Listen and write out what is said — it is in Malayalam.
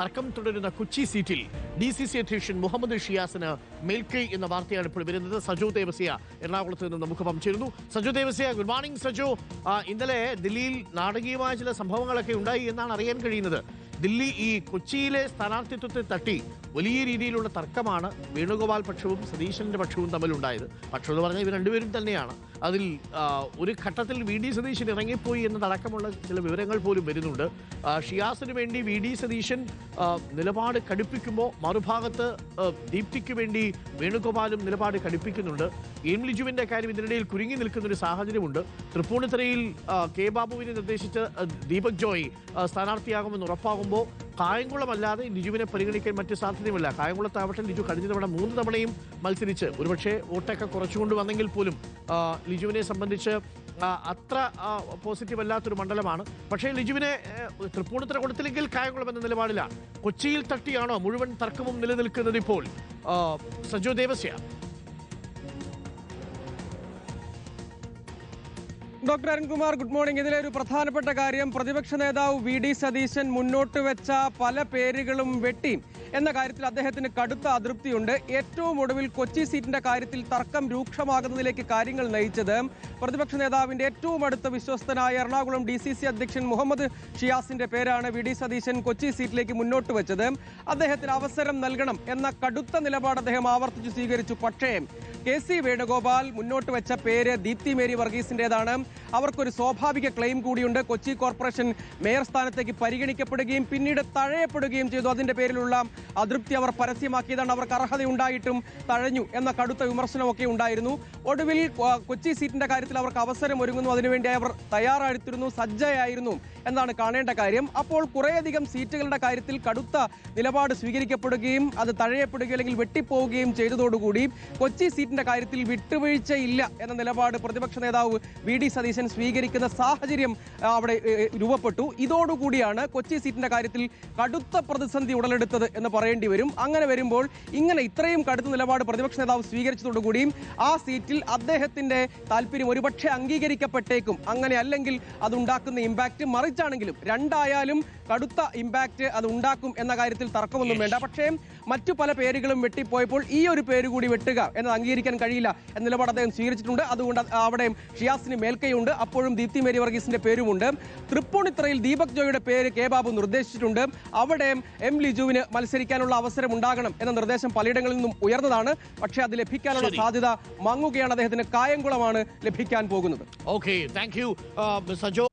തർക്കം തുടരുന്ന കൊച്ചി സീറ്റിൽ DCC അധ്യക്ഷൻ മുഹമ്മദ് ഷിയാസിന് മേൽക്കൈ എന്ന വാർത്തയാണ് ഇപ്പോൾ വരുന്നത്. സജോ ദേവസ്യ എറണാകുളത്ത് നിന്ന് നമുക്കൊപ്പം ചേരുന്നു. Sajo Devasya, good morning Sajo. ഇന്നലെ ദില്ലിയിൽ നാടകീയമായ ചില സംഭവങ്ങളൊക്കെ ഉണ്ടായി എന്നാണ് അറിയാൻ കഴിയുന്നത്. ദില്ലി ഈ കൊച്ചിയിലെ സ്ഥാനാർത്ഥിത്വത്തെ തട്ടി വലിയ രീതിയിലുള്ള തർക്കമാണ് വേണുഗോപാൽ പക്ഷവും സതീശന്റെ പക്ഷവും തമ്മിലുണ്ടായത്. പക്ഷം എന്ന് പറഞ്ഞാൽ ഇവർ രണ്ടുപേരും തന്നെയാണ്. അതിൽ ഒരു ഘട്ടത്തിൽ VD സതീശൻ ഇറങ്ങിപ്പോയി എന്നതടക്കമുള്ള ചില വിവരങ്ങൾ പോലും വരുന്നുണ്ട്. ഷിയാസിന് വേണ്ടി VD സതീശൻ നിലപാട് കടുപ്പിക്കുമ്പോൾ മറുഭാഗത്ത് ദീപ്തിക്ക് വേണ്ടി വേണുഗോപാലും നിലപാട് കടുപ്പിക്കുന്നുണ്ട്. എം ലിജുവിന്റെ കാര്യം ഇതിനിടയിൽ കുരുങ്ങി നിൽക്കുന്ന ഒരു സാഹചര്യമുണ്ട്. തൃപ്പൂണിത്തുറയിൽ കെ ബാബുവിനെ നിർദ്ദേശിച്ച് ദീപക് ജോയ് സ്ഥാനാർത്ഥിയാകുമെന്ന് ഉറപ്പാകുമ്പോൾ കായംകുളമല്ലാതെ ലിജുവിനെ പരിഗണിക്കാൻ മറ്റ് സാധ്യതയുമില്ല. കായംകുളത്താവട്ടെ ലിജു കഴിഞ്ഞ തവണ 3 തവണയും മത്സരിച്ച് ഒരുപക്ഷെ വോട്ടൊക്കെ കുറച്ചുകൊണ്ട് വന്നെങ്കിൽ പോലും ലിജുവിനെ സംബന്ധിച്ച് അത്ര പോസിറ്റീവ് അല്ലാത്തൊരു മണ്ഡലമാണ്. പക്ഷേ ലിജുവിനെ തൃപ്പൂണിത്തുറ കൊടുത്തില്ലെങ്കിൽ കായംകുളം എന്ന നിലപാടിലാണ്. കൊച്ചിയിൽ തട്ടിയാണോ മുഴുവൻ തർക്കവും നിലനിൽക്കുന്നത് ഇപ്പോൾ? Sajo Devasya. Doctor Arunkumar, good morning. ഇതിലെ ഒരു പ്രധാനപ്പെട്ട കാര്യം, പ്രതിപക്ഷ നേതാവ് VD സതീശൻ മുന്നോട്ട് വെച്ച പല പേരുകളും വെട്ടി എന്ന കാര്യത്തിൽ അദ്ദേഹത്തിന് കടുത്ത അതൃപ്തിയുണ്ട്. ഏറ്റവും ഒടുവിൽ കൊച്ചി സീറ്റിന്റെ കാര്യത്തിൽ തർക്കം രൂക്ഷമാകുന്നതിലേക്ക് കാര്യങ്ങൾ നയിച്ചത് പ്രതിപക്ഷ നേതാവിന്റെ ഏറ്റവും അടുത്ത വിശ്വസ്തനായ എറണാകുളം DCC അധ്യക്ഷൻ മുഹമ്മദ് ഷിയാസിന്റെ പേരാണ് VD സതീശൻ കൊച്ചി സീറ്റിലേക്ക് മുന്നോട്ട് വെച്ചത്. അദ്ദേഹത്തിന് അവസരം നൽകണം എന്ന കടുത്ത നിലപാട് അദ്ദേഹം ആവർത്തിച്ചു സ്വീകരിച്ചു. പക്ഷേ KC വേണുഗോപാൽ മുന്നോട്ട് വെച്ച പേര് ദീപ്തി മേരി വർഗീസിന്റേതാണ്. അവർക്കൊരു സ്വാഭാവിക ക്ലെയിം കൂടിയുണ്ട്. കൊച്ചി കോർപ്പറേഷൻ മേയർ സ്ഥാനത്തേക്ക് പരിഗണിക്കപ്പെടുകയും പിന്നീട് തഴയപ്പെടുകയും ചെയ്തു. അതിന്റെ പേരിലുള്ള അതൃപ്തി അവർ പരസ്യമാക്കിയതാണ്. അവർക്ക് അർഹതയുണ്ടായിട്ടും തഴഞ്ഞു എന്ന കടുത്ത വിമർശനമൊക്കെ ഉണ്ടായിരുന്നു. ഒടുവിൽ കൊച്ചി സീറ്റിന്റെ കാര്യത്തിൽ അവർക്ക് അവസരം ഒരുങ്ങുന്നു. അതിനുവേണ്ടി അവർ തയ്യാറെടുത്തിരുന്നു, സജ്ജയായിരുന്നു എന്നാണ് കാണേണ്ട കാര്യം. അപ്പോൾ കുറേയധികം സീറ്റുകളുടെ കാര്യത്തിൽ കടുത്ത നിലപാട് സ്വീകരിക്കപ്പെടുകയും അത് തഴയപ്പെടുകയും അല്ലെങ്കിൽ വെട്ടിപ്പോവുകയും ചെയ്തതോടുകൂടി കൊച്ചി സീറ്റിന്റെ കാര്യത്തിൽ വിട്ടുവീഴ്ചയില്ല എന്ന നിലപാട് പ്രതിപക്ഷ നേതാവ് VD സതീശൻ സ്വീകരിക്കുന്ന സാഹചര്യം അവിടെ രൂപപ്പെട്ടു. ഇതോടുകൂടിയാണ് കൊച്ചി സീറ്റിന്റെ കാര്യത്തിൽ കടുത്ത പ്രതിസന്ധി ഉടലെടുത്തത് എന്ന് പറയേണ്ടി വരും. അങ്ങനെ വരുമ്പോൾ ഇത്രയും കടുത്ത നിലപാട് പ്രതിപക്ഷ നേതാവ് സ്വീകരിച്ചതോടുകൂടിയും ആ സീറ്റിൽ അദ്ദേഹത്തിന്റെ താല്പര്യം ഒരുപക്ഷെ അംഗീകരിക്കപ്പെട്ടേക്കും. അങ്ങനെ അല്ലെങ്കിൽ അതുണ്ടാക്കുന്ന ഇമ്പാക്ട് മറിച്ചാണെങ്കിലും രണ്ടായാലും കടുത്ത ഇമ്പാക്ട് അത് ഉണ്ടാക്കും എന്ന കാര്യത്തിൽ തർക്കമൊന്നും വേണ്ട. പക്ഷേ മറ്റു പല പേരുകളും വെട്ടിപ്പോയപ്പോൾ ഈ ഒരു പേര് കൂടി വെട്ടുക എന്നത് അംഗീകരിക്കാൻ കഴിയില്ല എന്ന നിലപാട് അദ്ദേഹം സ്വീകരിച്ചിട്ടുണ്ട്. അതുകൊണ്ട് അവിടെ ഷിയാസിന് മേൽക്കൈയുണ്ട്. അപ്പോഴും ദീപ്തി മേരി വർഗീസിന്റെ പേരുമുണ്ട്. തൃപ്പൂണിത്തുറയിൽ ദീപക് ജോയുടെ പേര് കെ ബാബു നിർദ്ദേശിച്ചിട്ടുണ്ട്. അവിടെ M ലിജുവിന് മത്സരിക്കാനുള്ള അവസരം ഉണ്ടാകണം എന്ന നിർദ്ദേശം പലയിടങ്ങളിൽ നിന്നും ഉയർന്നതാണ്. പക്ഷേ അത് ലഭിക്കാനുള്ള സാധ്യത മങ്ങുകയാണ്. അദ്ദേഹത്തിന് കായംകുളമാണ് ലഭിക്കാൻ പോകുന്നത്. Okay, thank you Sajo.